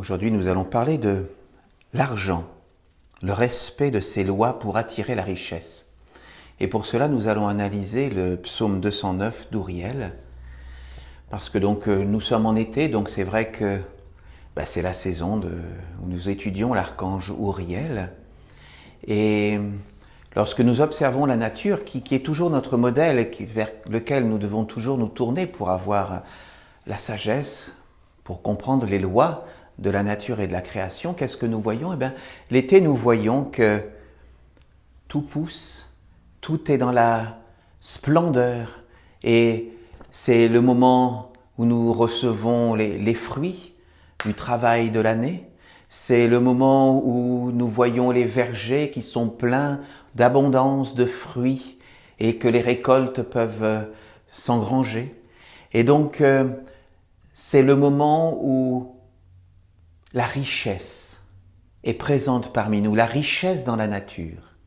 Aujourd'hui, nous allons parler de l'argent, le respect de ses lois pour attirer la richesse. Et pour cela, nous allons analyser le psaume 209 d'Ouriel, parce que nous sommes en été, donc c'est vrai que c'est la saison où nous étudions l'archange Ouriel. Et lorsque nous observons la nature, qui est toujours notre modèle et vers lequel nous devons toujours nous tourner pour avoir la sagesse, pour comprendre les lois de la nature et de la création, qu'est-ce que nous voyons ? L'été, nous voyons que tout pousse, tout est dans la splendeur, et c'est le moment où nous recevons les fruits du travail de l'année. C'est le moment où nous voyons les vergers qui sont pleins d'abondance de fruits et que les récoltes peuvent s'engranger. Et donc, c'est le moment où la richesse est présente parmi nous, la richesse dans la nature.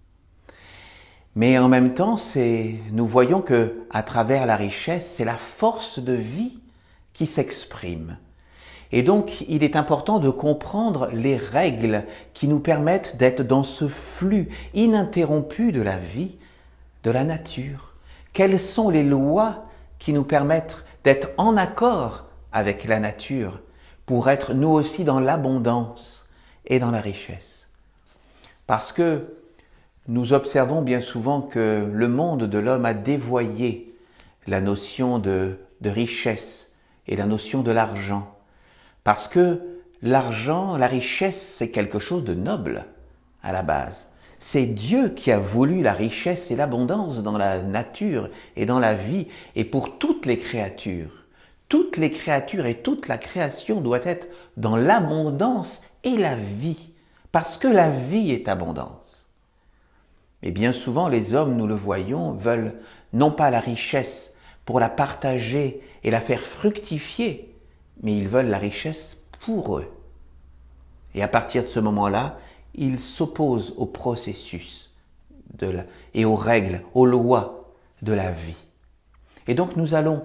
Mais en même temps, nous voyons que à travers la richesse, c'est la force de vie qui s'exprime. Et donc, il est important de comprendre les règles qui nous permettent d'être dans ce flux ininterrompu de la vie, de la nature. Quelles sont les lois qui nous permettent d'être en accord avec la nature pour être nous aussi dans l'abondance et dans la richesse? Parce que nous observons bien souvent que le monde de l'homme a dévoyé la notion de richesse et la notion de l'argent. Parce que l'argent, la richesse, c'est quelque chose de noble à la base. C'est Dieu qui a voulu la richesse et l'abondance dans la nature et dans la vie et pour toutes les créatures. Toutes les créatures et toute la création doit être dans l'abondance et la vie, parce que la vie est abondance. Et bien souvent, les hommes, nous le voyons, veulent non pas la richesse pour la partager et la faire fructifier, mais ils veulent la richesse pour eux. Et à partir de ce moment-là, ils s'opposent au processus et aux règles, aux lois de la vie. Et donc nous allons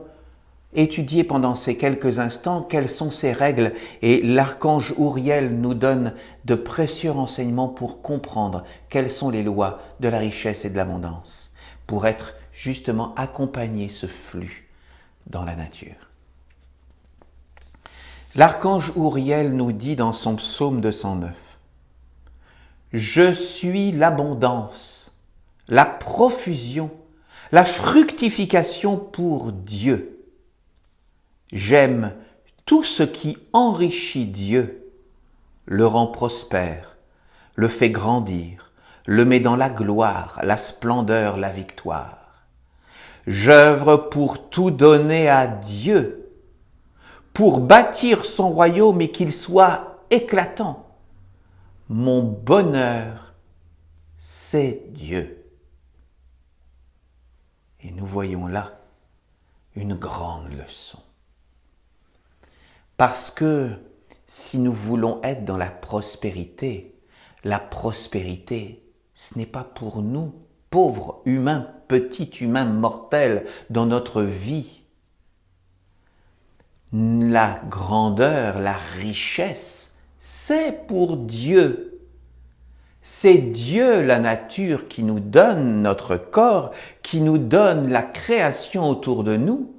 étudier pendant ces quelques instants quelles sont ces règles, et l'archange Ouriel nous donne de précieux renseignements pour comprendre quelles sont les lois de la richesse et de l'abondance, pour être justement accompagner ce flux dans la nature. L'archange Ouriel nous dit dans son psaume 209 « Je suis l'abondance, la profusion, la fructification pour Dieu. J'aime tout ce qui enrichit Dieu, le rend prospère, le fait grandir, le met dans la gloire, la splendeur, la victoire. J'œuvre pour tout donner à Dieu, pour bâtir son royaume et qu'il soit éclatant. Mon bonheur, c'est Dieu. » Et nous voyons là une grande leçon. Parce que si nous voulons être dans la prospérité, ce n'est pas pour nous, pauvres humains, petits humains mortels dans notre vie. La grandeur, la richesse, c'est pour Dieu. C'est Dieu, la nature, qui nous donne notre corps, qui nous donne la création autour de nous.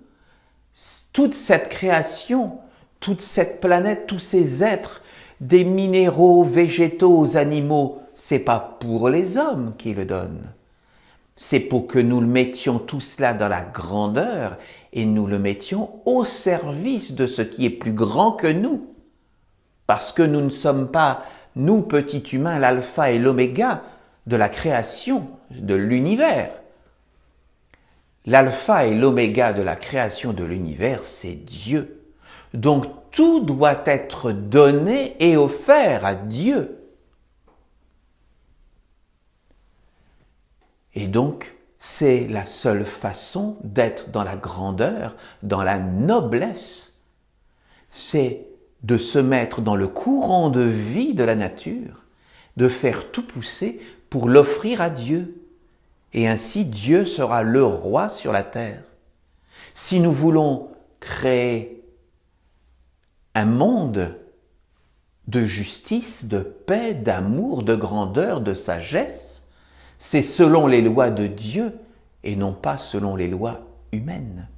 Toute cette création, toute cette planète, tous ces êtres, des minéraux, végétaux, animaux, c'est pas pour les hommes qui le donnent. C'est pour que nous le mettions tout cela dans la grandeur et nous le mettions au service de ce qui est plus grand que nous. Parce que nous ne sommes pas, nous petits humains, l'alpha et l'oméga de la création, de l'univers. L'alpha et l'oméga de la création de l'univers, c'est Dieu. Donc tout doit être donné et offert à Dieu. Et donc, c'est la seule façon d'être dans la grandeur, dans la noblesse. C'est de se mettre dans le courant de vie de la nature, de faire tout pousser pour l'offrir à Dieu. Et ainsi, Dieu sera le roi sur la terre. Si nous voulons créer un monde de justice, de paix, d'amour, de grandeur, de sagesse. C'est selon les lois de Dieu et non pas selon les lois humaines.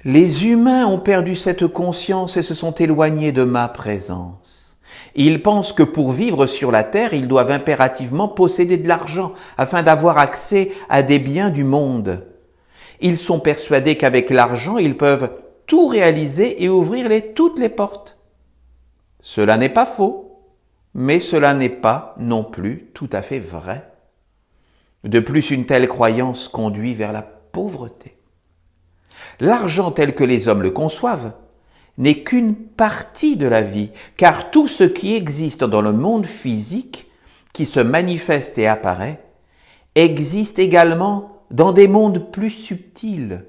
Les humains ont perdu cette conscience et se sont éloignés de ma présence. Ils pensent que pour vivre sur la terre, ils doivent impérativement posséder de l'argent afin d'avoir accès à des biens du monde. Ils sont persuadés qu'avec l'argent, ils peuvent tout réaliser et ouvrir toutes les portes. Cela n'est pas faux, mais cela n'est pas non plus tout à fait vrai. De plus, une telle croyance conduit vers la pauvreté. L'argent tel que les hommes le conçoivent n'est qu'une partie de la vie, car tout ce qui existe dans le monde physique, qui se manifeste et apparaît, existe également dans des mondes plus subtils,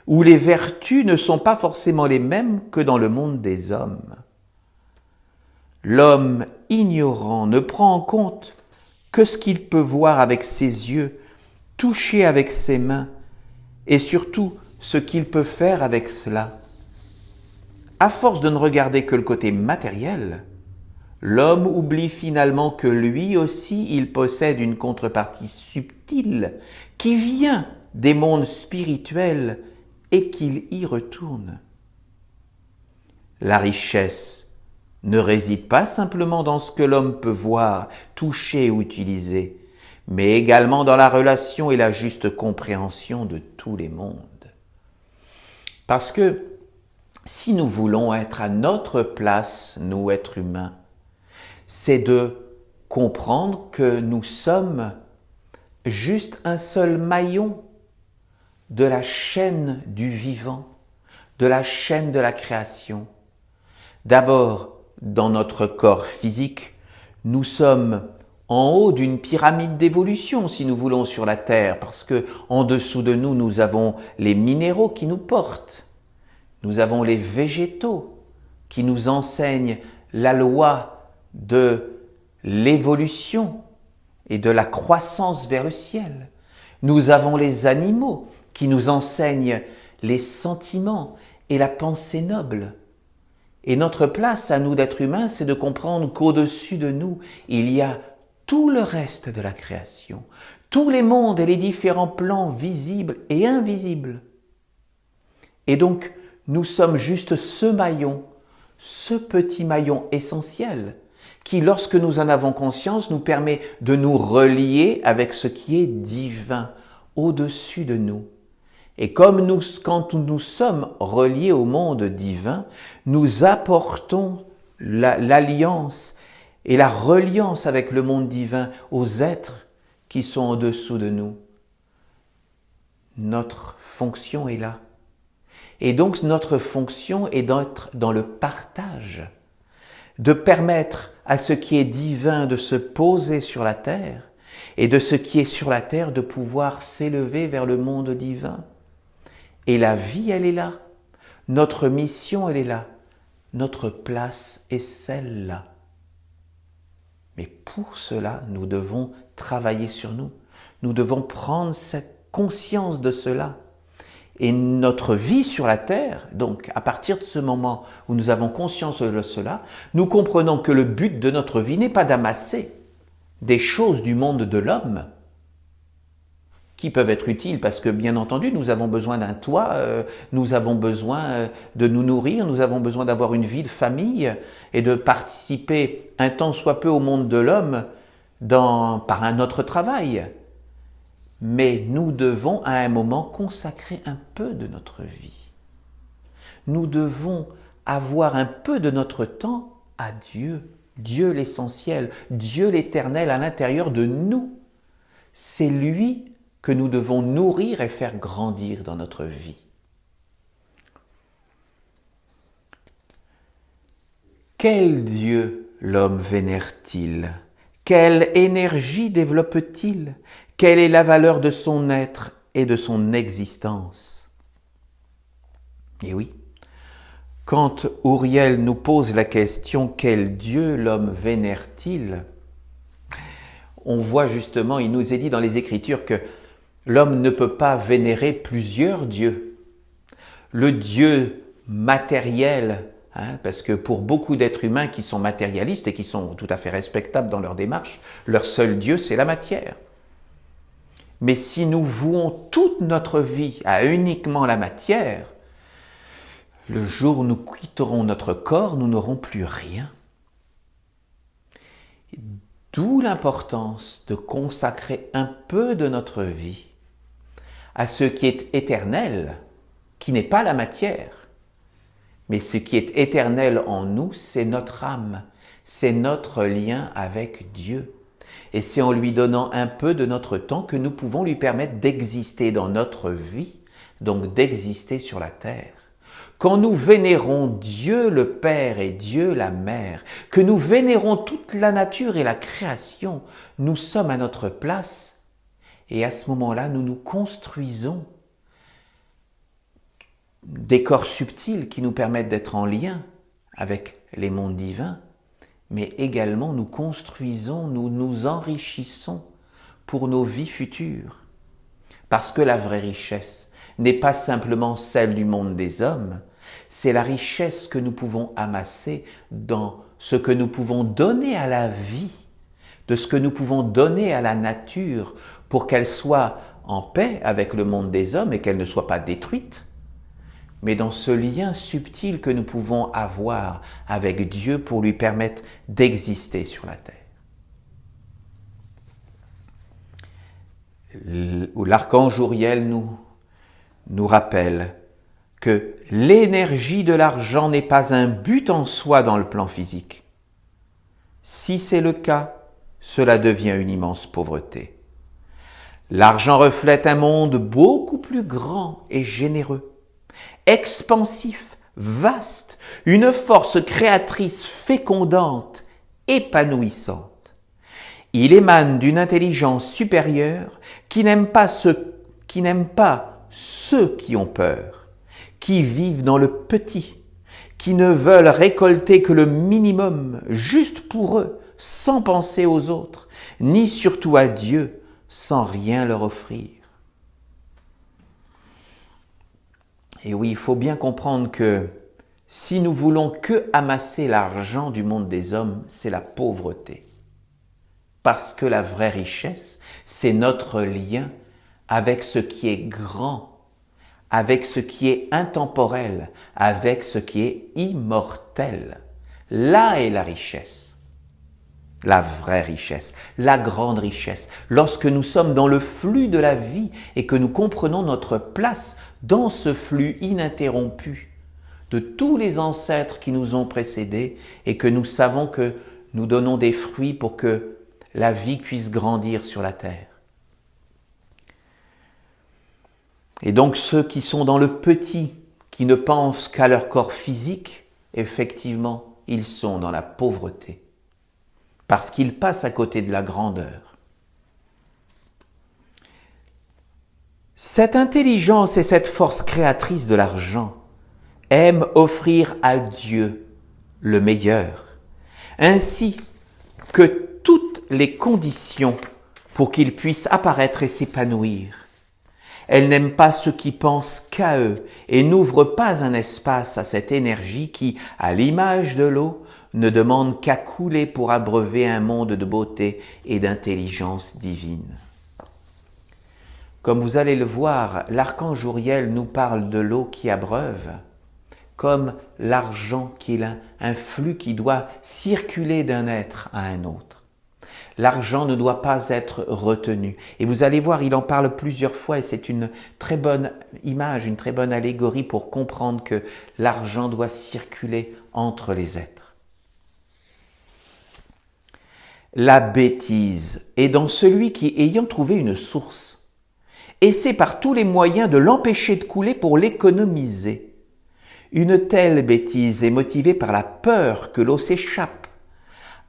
où les vertus ne sont pas forcément les mêmes que dans le monde des hommes. L'homme ignorant ne prend en compte que ce qu'il peut voir avec ses yeux, toucher avec ses mains, et surtout ce qu'il peut faire avec cela. À force de ne regarder que le côté matériel, l'homme oublie finalement que lui aussi il possède une contrepartie subtile qui vient des mondes spirituels et qu'il y retourne. La richesse ne réside pas simplement dans ce que l'homme peut voir, toucher ou utiliser, mais également dans la relation et la juste compréhension de tous les mondes. Parce que si nous voulons être à notre place, nous êtres humains, c'est de comprendre que nous sommes juste un seul maillon de la chaîne du vivant, de la chaîne de la création. D'abord, dans notre corps physique, nous sommes en haut d'une pyramide d'évolution, si nous voulons, sur la Terre, parce que en dessous de nous, nous avons les minéraux qui nous portent. Nous avons les végétaux qui nous enseignent la loi de l'évolution et de la croissance vers le ciel. Nous avons les animaux qui nous enseignent les sentiments et la pensée noble. Et notre place à nous d'êtres humains, c'est de comprendre qu'au-dessus de nous, il y a tout le reste de la création, tous les mondes et les différents plans visibles et invisibles. Et donc, nous sommes juste ce maillon, ce petit maillon essentiel, qui, lorsque nous en avons conscience, nous permet de nous relier avec ce qui est divin, au-dessus de nous. Et comme quand nous sommes reliés au monde divin, nous apportons l'alliance et la reliance avec le monde divin aux êtres qui sont au-dessous de nous. Notre fonction est là. Et donc notre fonction est d'être dans le partage, de permettre à ce qui est divin de se poser sur la terre et de ce qui est sur la terre de pouvoir s'élever vers le monde divin. Et la vie, elle est là. Notre mission, elle est là. Notre place est celle-là. Mais pour cela, nous devons travailler sur nous. Nous devons prendre cette conscience de cela. Et notre vie sur la terre, donc à partir de ce moment où nous avons conscience de cela, nous comprenons que le but de notre vie n'est pas d'amasser des choses du monde de l'homme, qui peuvent être utiles parce que, bien entendu, nous avons besoin d'un toit, nous avons besoin de nous nourrir, nous avons besoin d'avoir une vie de famille et de participer un tant soit peu au monde de l'homme par un autre travail. Mais nous devons à un moment consacrer un peu de notre vie. Nous devons avoir un peu de notre temps à Dieu, Dieu l'essentiel, Dieu l'éternel à l'intérieur de nous. C'est lui que nous devons nourrir et faire grandir dans notre vie. Quel Dieu l'homme vénère-t-il? Quelle énergie développe-t-il? Quelle est la valeur de son être et de son existence? Et oui, quand Uriel nous pose la question « Quel Dieu l'homme vénère-t-il ?» on voit justement, il nous est dit dans les Écritures que l'homme ne peut pas vénérer plusieurs dieux. Le Dieu matériel Parce que pour beaucoup d'êtres humains qui sont matérialistes et qui sont tout à fait respectables dans leur démarche, leur seul Dieu, c'est la matière. Mais si nous vouons toute notre vie à uniquement la matière, le jour où nous quitterons notre corps, nous n'aurons plus rien. D'où l'importance de consacrer un peu de notre vie à ce qui est éternel, qui n'est pas la matière. Mais ce qui est éternel en nous, c'est notre âme, c'est notre lien avec Dieu. Et c'est en lui donnant un peu de notre temps que nous pouvons lui permettre d'exister dans notre vie, donc d'exister sur la terre. Quand nous vénérons Dieu le Père et Dieu la Mère, que nous vénérons toute la nature et la création, nous sommes à notre place et à ce moment-là, nous nous construisons des corps subtils qui nous permettent d'être en lien avec les mondes divins, mais également nous construisons, nous nous enrichissons pour nos vies futures. Parce que la vraie richesse n'est pas simplement celle du monde des hommes, c'est la richesse que nous pouvons amasser dans ce que nous pouvons donner à la vie, de ce que nous pouvons donner à la nature pour qu'elle soit en paix avec le monde des hommes et qu'elle ne soit pas détruite, mais dans ce lien subtil que nous pouvons avoir avec Dieu pour lui permettre d'exister sur la terre. L'archange Uriel nous rappelle que l'énergie de l'argent n'est pas un but en soi dans le plan physique. Si c'est le cas, cela devient une immense pauvreté. L'argent reflète un monde beaucoup plus grand et généreux, expansif, vaste, une force créatrice fécondante, épanouissante. Il émane d'une intelligence supérieure qui n'aime pas ceux qui ont peur, qui vivent dans le petit, qui ne veulent récolter que le minimum, juste pour eux, sans penser aux autres, ni surtout à Dieu, sans rien leur offrir. Et oui, il faut bien comprendre que si nous voulons que amasser l'argent du monde des hommes, c'est la pauvreté. Parce que la vraie richesse, c'est notre lien avec ce qui est grand, avec ce qui est intemporel, avec ce qui est immortel. Là est la richesse. La vraie richesse, la grande richesse, lorsque nous sommes dans le flux de la vie et que nous comprenons notre place dans ce flux ininterrompu de tous les ancêtres qui nous ont précédés et que nous savons que nous donnons des fruits pour que la vie puisse grandir sur la terre. Et donc ceux qui sont dans le petit, qui ne pensent qu'à leur corps physique, effectivement, ils sont dans la pauvreté. Parce qu'ils passent à côté de la grandeur. Cette intelligence et cette force créatrice de l'argent aiment offrir à Dieu le meilleur, ainsi que toutes les conditions pour qu'il puisse apparaître et s'épanouir. Elles n'aiment pas ceux qui pensent qu'à eux et n'ouvrent pas un espace à cette énergie qui, à l'image de l'eau, ne demande qu'à couler pour abreuver un monde de beauté et d'intelligence divine. Comme vous allez le voir, l'archange Uriel nous parle de l'eau qui abreuve, comme l'argent qui est un flux qui doit circuler d'un être à un autre. L'argent ne doit pas être retenu. Et vous allez voir, il en parle plusieurs fois et c'est une très bonne image, une très bonne allégorie pour comprendre que l'argent doit circuler entre les êtres. La bêtise est dans celui qui, ayant trouvé une source, essaie par tous les moyens de l'empêcher de couler pour l'économiser. Une telle bêtise est motivée par la peur que l'eau s'échappe,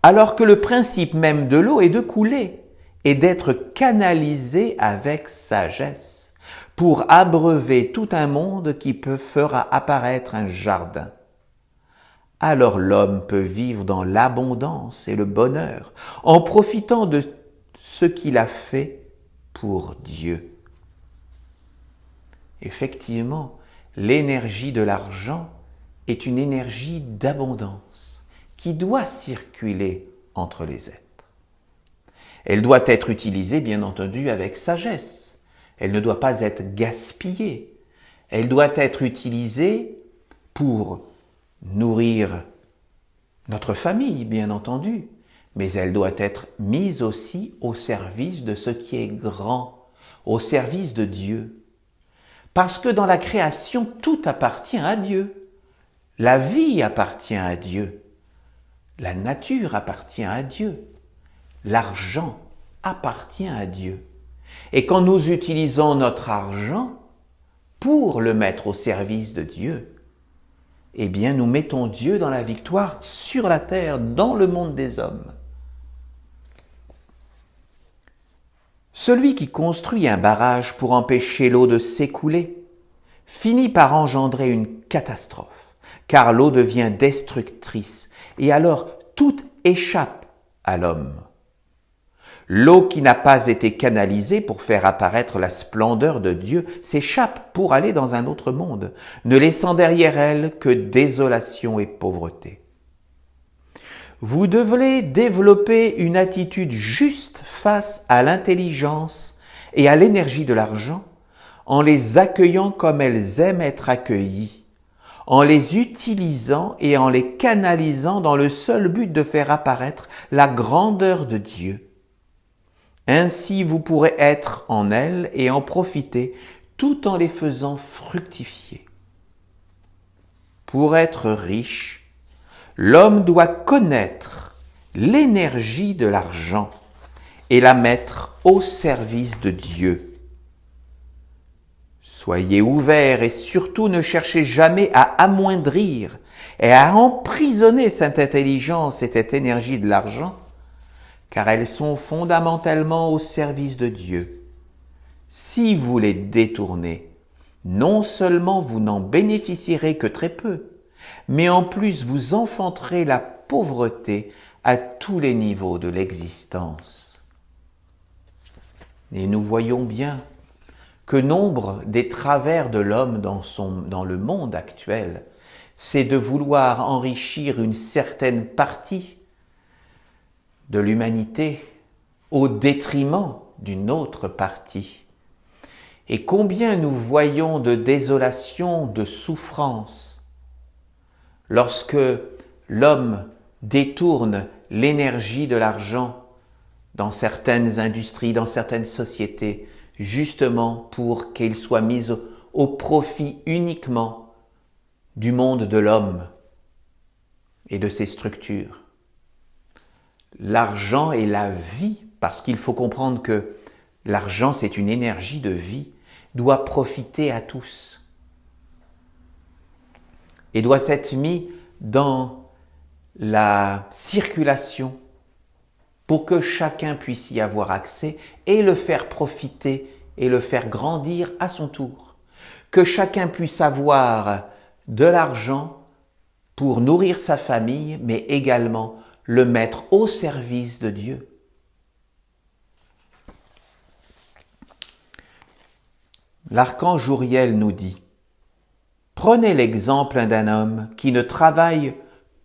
alors que le principe même de l'eau est de couler et d'être canalisée avec sagesse pour abreuver tout un monde qui fera apparaître un jardin. Alors l'homme peut vivre dans l'abondance et le bonheur en profitant de ce qu'il a fait pour Dieu. Effectivement, l'énergie de l'argent est une énergie d'abondance qui doit circuler entre les êtres. Elle doit être utilisée, bien entendu, avec sagesse. Elle ne doit pas être gaspillée. Elle doit être utilisée pour nourrir notre famille, bien entendu, mais elle doit être mise aussi au service de ce qui est grand, au service de Dieu. Parce que dans la création, tout appartient à Dieu. La vie appartient à Dieu. La nature appartient à Dieu. L'argent appartient à Dieu. Et quand nous utilisons notre argent pour le mettre au service de Dieu, eh bien nous mettons Dieu dans la victoire sur la terre, dans le monde des hommes. Celui qui construit un barrage pour empêcher l'eau de s'écouler finit par engendrer une catastrophe, car l'eau devient destructrice, et alors tout échappe à l'homme. L'eau qui n'a pas été canalisée pour faire apparaître la splendeur de Dieu s'échappe pour aller dans un autre monde, ne laissant derrière elle que désolation et pauvreté. Vous devez développer une attitude juste face à l'intelligence et à l'énergie de l'argent en les accueillant comme elles aiment être accueillies, en les utilisant et en les canalisant dans le seul but de faire apparaître la grandeur de Dieu. Ainsi, vous pourrez être en elles et en profiter tout en les faisant fructifier. Pour être riche, l'homme doit connaître l'énergie de l'argent et la mettre au service de Dieu. Soyez ouverts et surtout ne cherchez jamais à amoindrir et à emprisonner cette intelligence et cette énergie de l'argent, car elles sont fondamentalement au service de Dieu. Si vous les détournez, non seulement vous n'en bénéficierez que très peu, mais en plus vous enfanterez la pauvreté à tous les niveaux de l'existence. Et nous voyons bien que nombre des travers de l'homme dans le monde actuel, c'est de vouloir enrichir une certaine partie de l'humanité au détriment d'une autre partie. Et combien nous voyons de désolation, de souffrance, lorsque l'homme détourne l'énergie de l'argent dans certaines industries, dans certaines sociétés, justement pour qu'elle soit mise au profit uniquement du monde de l'homme et de ses structures. L'argent est la vie, parce qu'il faut comprendre que l'argent, c'est une énergie de vie, doit profiter à tous et doit être mis dans la circulation pour que chacun puisse y avoir accès et le faire profiter et le faire grandir à son tour. Que chacun puisse avoir de l'argent pour nourrir sa famille, mais également le mettre au service de Dieu. L'archange Uriel nous dit « Prenez l'exemple d'un homme qui ne travaille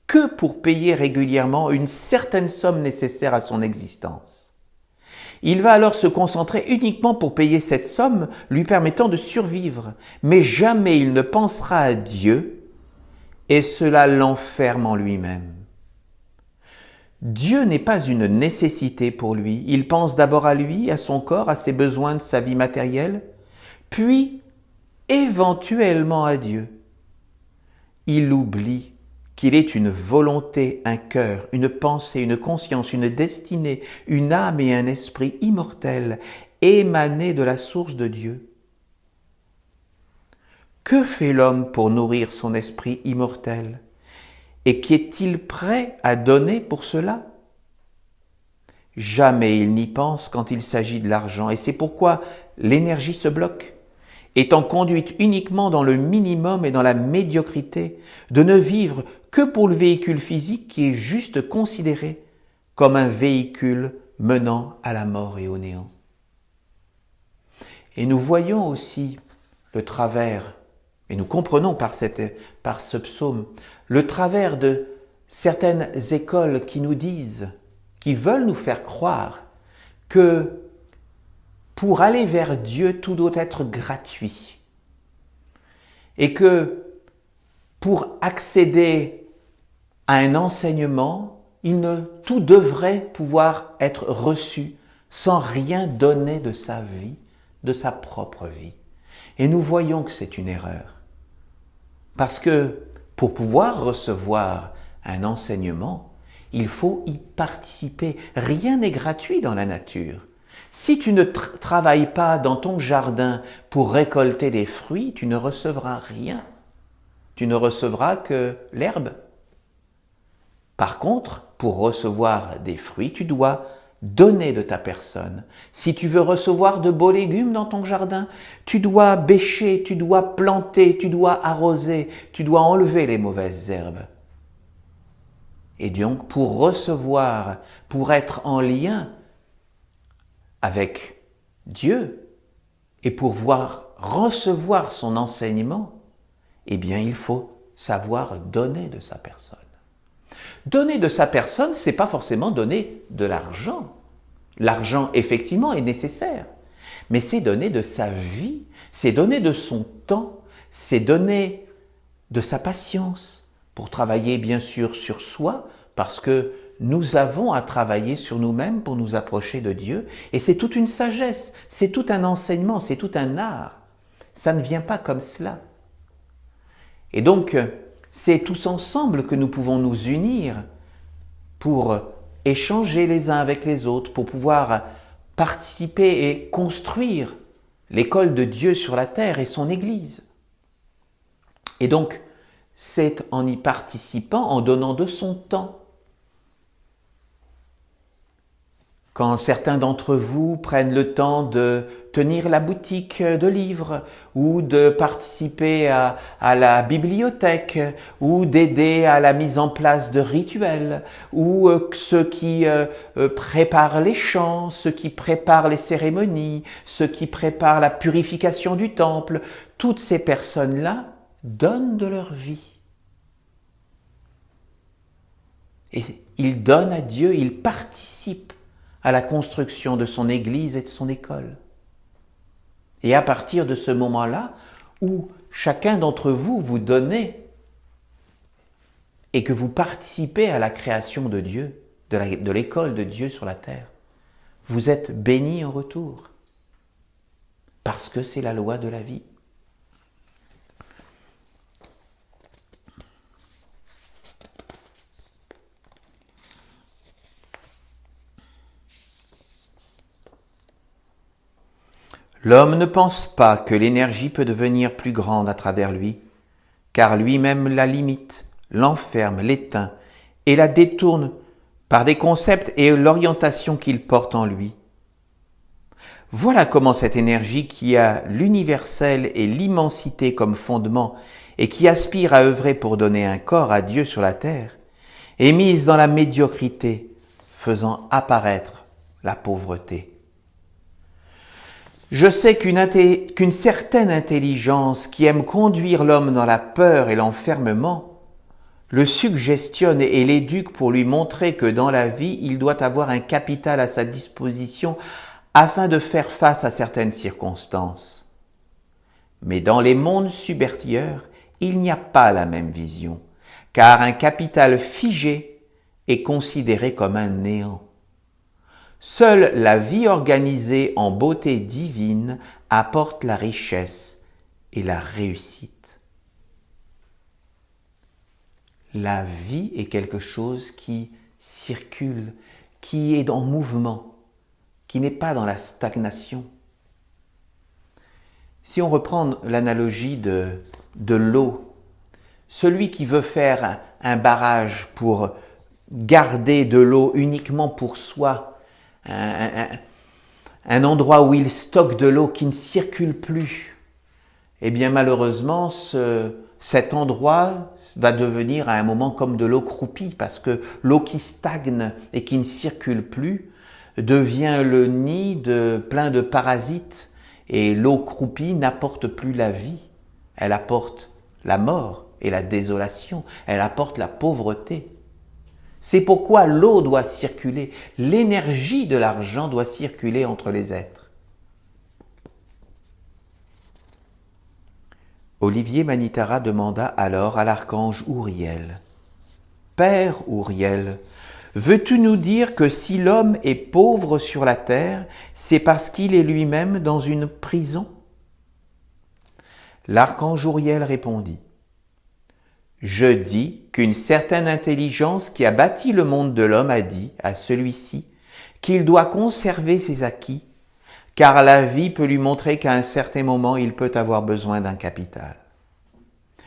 que pour payer régulièrement une certaine somme nécessaire à son existence. Il va alors se concentrer uniquement pour payer cette somme lui permettant de survivre, mais jamais il ne pensera à Dieu et cela l'enferme en lui-même. Dieu n'est pas une nécessité pour lui, il pense d'abord à lui, à son corps, à ses besoins de sa vie matérielle, puis éventuellement à Dieu. Il oublie qu'il est une volonté, un cœur, une pensée, une conscience, une destinée, une âme et un esprit immortels émanés de la source de Dieu. Que fait l'homme pour nourrir son esprit immortel? Et qu'est-il prêt à donner pour cela? Jamais il n'y pense quand il s'agit de l'argent, et c'est pourquoi l'énergie se bloque, étant conduite uniquement dans le minimum et dans la médiocrité, de ne vivre que pour le véhicule physique qui est juste considéré comme un véhicule menant à la mort et au néant. Et nous voyons aussi le travers Et nous comprenons par ce psaume le travers de certaines écoles qui nous disent, qui veulent nous faire croire que pour aller vers Dieu, tout doit être gratuit. Et que pour accéder à un enseignement, tout devrait pouvoir être reçu sans rien donner de sa vie, de sa propre vie. Et nous voyons que c'est une erreur. Parce que pour pouvoir recevoir un enseignement, il faut y participer. Rien n'est gratuit dans la nature. Si tu ne travailles pas dans ton jardin pour récolter des fruits, tu ne recevras rien. Tu ne recevras que l'herbe. Par contre, pour recevoir des fruits, tu dois donner de ta personne. Si tu veux recevoir de beaux légumes dans ton jardin, tu dois bêcher, tu dois planter, tu dois arroser, tu dois enlever les mauvaises herbes. Et donc, pour recevoir, pour être en lien avec Dieu et pour recevoir son enseignement, eh bien, il faut savoir donner de sa personne. Donner de sa personne, c'est pas forcément donner de l'argent. L'argent, effectivement, est nécessaire. Mais c'est donner de sa vie, c'est donner de son temps, c'est donner de sa patience pour travailler, bien sûr, sur soi, parce que nous avons à travailler sur nous-mêmes pour nous approcher de Dieu. Et c'est toute une sagesse, c'est tout un enseignement, c'est tout un art. Ça ne vient pas comme cela. Et donc, c'est tous ensemble que nous pouvons nous unir pour échanger les uns avec les autres, pour pouvoir participer et construire l'école de Dieu sur la terre et son Église. Et donc, c'est en y participant, en donnant de son temps. Quand certains d'entre vous prennent le temps de tenir la boutique de livres ou de participer à la bibliothèque ou d'aider à la mise en place de rituels ou ceux qui préparent les chants, ceux qui préparent les cérémonies, ceux qui préparent la purification du temple, toutes ces personnes-là donnent de leur vie. Et ils donnent à Dieu, ils participent à la construction de son Église et de son école. Et à partir de ce moment-là, où chacun d'entre vous, vous donnez et que vous participez à la création de Dieu, de l'école de Dieu sur la terre, vous êtes bénis en retour. Parce que c'est la loi de la vie. L'homme ne pense pas que l'énergie peut devenir plus grande à travers lui, car lui-même la limite, l'enferme, l'éteint et la détourne par des concepts et l'orientation qu'il porte en lui. Voilà comment cette énergie qui a l'universel et l'immensité comme fondement et qui aspire à œuvrer pour donner un corps à Dieu sur la terre, est mise dans la médiocrité, faisant apparaître la pauvreté. Je sais qu'une certaine intelligence qui aime conduire l'homme dans la peur et l'enfermement le suggestionne et l'éduque pour lui montrer que dans la vie, il doit avoir un capital à sa disposition afin de faire face à certaines circonstances. Mais dans les mondes supérieurs, il n'y a pas la même vision, car un capital figé est considéré comme un néant. Seule la vie organisée en beauté divine apporte la richesse et la réussite. La vie est quelque chose qui circule, qui est en mouvement, qui n'est pas dans la stagnation. Si on reprend l'analogie de l'eau, celui qui veut faire un barrage pour garder de l'eau uniquement pour soi, un endroit où il stocke de l'eau qui ne circule plus, eh bien malheureusement cet endroit va devenir à un moment comme de l'eau croupie, parce que l'eau qui stagne et qui ne circule plus devient le nid plein de parasites, et l'eau croupie n'apporte plus la vie, Elle apporte la mort et la désolation. Elle apporte la pauvreté. C'est pourquoi l'eau doit circuler. L'énergie de l'argent doit circuler entre les êtres. Olivier Manitara demanda alors à l'archange Ouriel, « Père Ouriel, veux-tu nous dire que si l'homme est pauvre sur la terre, c'est parce qu'il est lui-même dans une prison ?» L'archange Ouriel répondit, « Je dis qu'une certaine intelligence qui a bâti le monde de l'homme a dit à celui-ci qu'il doit conserver ses acquis, car la vie peut lui montrer qu'à un certain moment, il peut avoir besoin d'un capital.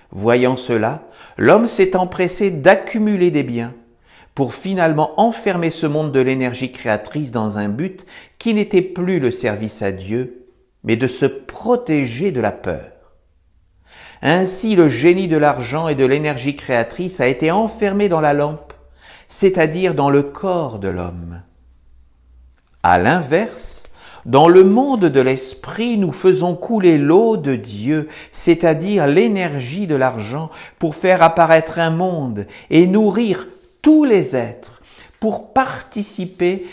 Voyant cela, l'homme s'est empressé d'accumuler des biens pour finalement enfermer ce monde de l'énergie créatrice dans un but qui n'était plus le service à Dieu, mais de se protéger de la peur. Ainsi, le génie de l'argent et de l'énergie créatrice a été enfermé dans la lampe, c'est-à-dire dans le corps de l'homme. À l'inverse, dans le monde de l'esprit, nous faisons couler l'eau de Dieu, c'est-à-dire l'énergie de l'argent, pour faire apparaître un monde et nourrir tous les êtres, pour partager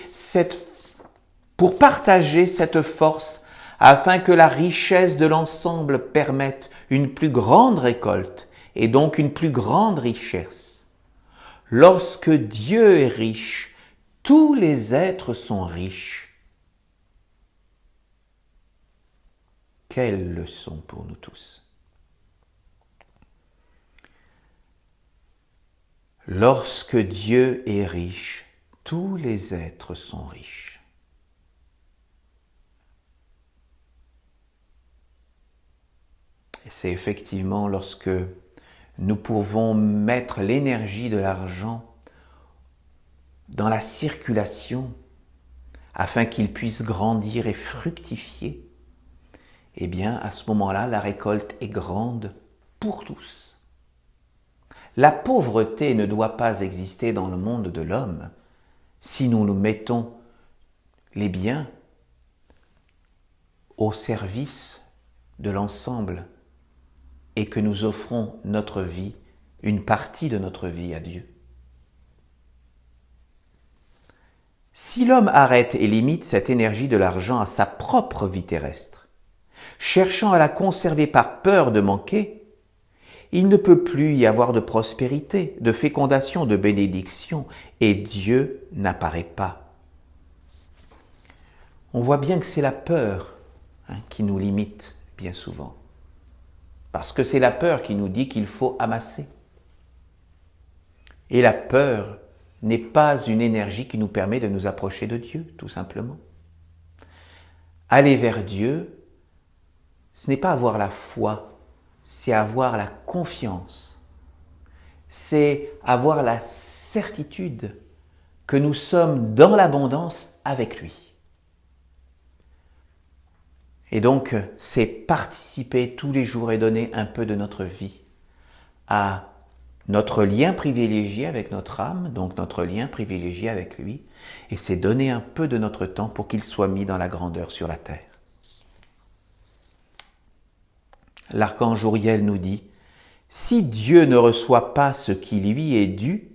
cette force, afin que la richesse de l'ensemble permette une plus grande récolte et donc une plus grande richesse. Lorsque Dieu est riche, tous les êtres sont riches. Quelle leçon pour nous tous! Lorsque Dieu est riche, tous les êtres sont riches. Et c'est effectivement lorsque nous pouvons mettre l'énergie de l'argent dans la circulation afin qu'il puisse grandir et fructifier, eh bien, à ce moment-là, la récolte est grande pour tous. La pauvreté ne doit pas exister dans le monde de l'homme si nous nous mettons les biens au service de l'ensemble et que nous offrons notre vie, une partie de notre vie à Dieu. Si l'homme arrête et limite cette énergie de l'argent à sa propre vie terrestre, cherchant à la conserver par peur de manquer, il ne peut plus y avoir de prospérité, de fécondation, de bénédiction, et Dieu n'apparaît pas. On voit bien que c'est la peur qui nous limite bien souvent. Parce que c'est la peur qui nous dit qu'il faut amasser. Et la peur n'est pas une énergie qui nous permet de nous approcher de Dieu, tout simplement. Aller vers Dieu, ce n'est pas avoir la foi, c'est avoir la confiance. C'est avoir la certitude que nous sommes dans l'abondance avec lui. Et donc, c'est participer tous les jours et donner un peu de notre vie à notre lien privilégié avec notre âme, donc notre lien privilégié avec lui, et c'est donner un peu de notre temps pour qu'il soit mis dans la grandeur sur la terre. L'archange Uriel nous dit, si Dieu ne reçoit pas ce qui lui est dû,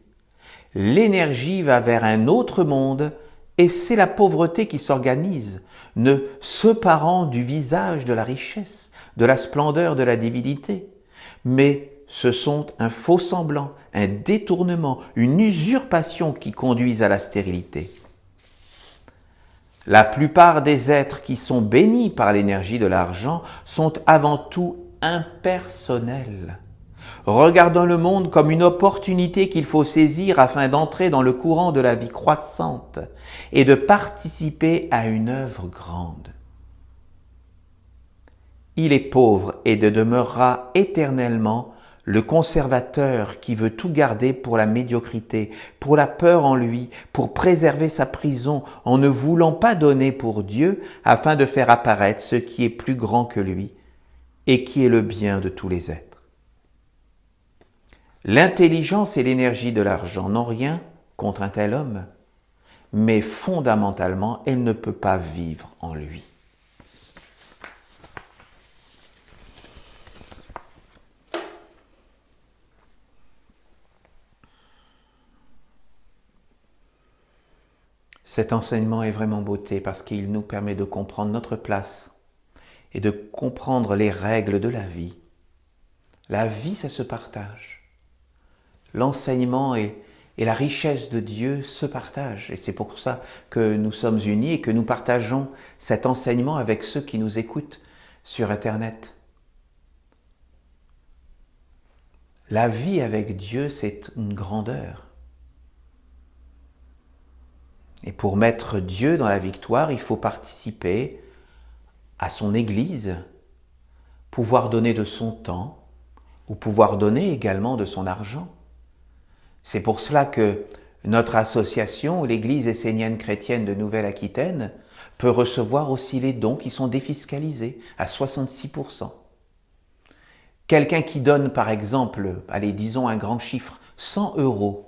l'énergie va vers un autre monde et c'est la pauvreté qui s'organise, ne séparant du visage de la richesse, de la splendeur de la divinité. Mais ce sont un faux semblant, un détournement, une usurpation qui conduisent à la stérilité. La plupart des êtres qui sont bénis par l'énergie de l'argent sont avant tout impersonnels, regardant le monde comme une opportunité qu'il faut saisir afin d'entrer dans le courant de la vie croissante et de participer à une œuvre grande. Il est pauvre et demeurera éternellement le conservateur qui veut tout garder pour la médiocrité, pour la peur en lui, pour préserver sa prison en ne voulant pas donner pour Dieu afin de faire apparaître ce qui est plus grand que lui et qui est le bien de tous les êtres. L'intelligence et l'énergie de l'argent n'ont rien contre un tel homme, mais fondamentalement, elle ne peut pas vivre en lui. Cet enseignement est vraiment beauté parce qu'il nous permet de comprendre notre place et de comprendre les règles de la vie. La vie, ça se partage. L'enseignement et la richesse de Dieu se partagent. Et c'est pour ça que nous sommes unis et que nous partageons cet enseignement avec ceux qui nous écoutent sur Internet. La vie avec Dieu, c'est une grandeur. Et pour mettre Dieu dans la victoire, il faut participer à son Église, pouvoir donner de son temps, ou pouvoir donner également de son argent. C'est pour cela que notre association, l'Église essénienne chrétienne de Nouvelle-Aquitaine, peut recevoir aussi les dons qui sont défiscalisés à 66%. Quelqu'un qui donne par exemple, allez disons un grand chiffre, 100 €,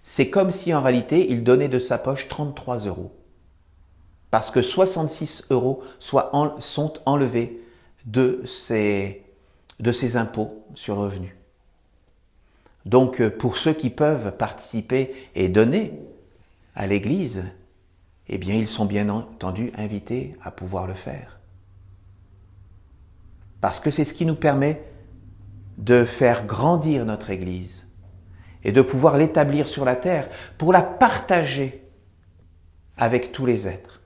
c'est comme si en réalité il donnait de sa poche 33 €. Parce que 66 € sont enlevés de ses impôts sur le revenu. Donc pour ceux qui peuvent participer et donner à l'Église, eh bien ils sont bien entendu invités à pouvoir le faire. Parce que c'est ce qui nous permet de faire grandir notre Église et de pouvoir l'établir sur la terre pour la partager avec tous les êtres.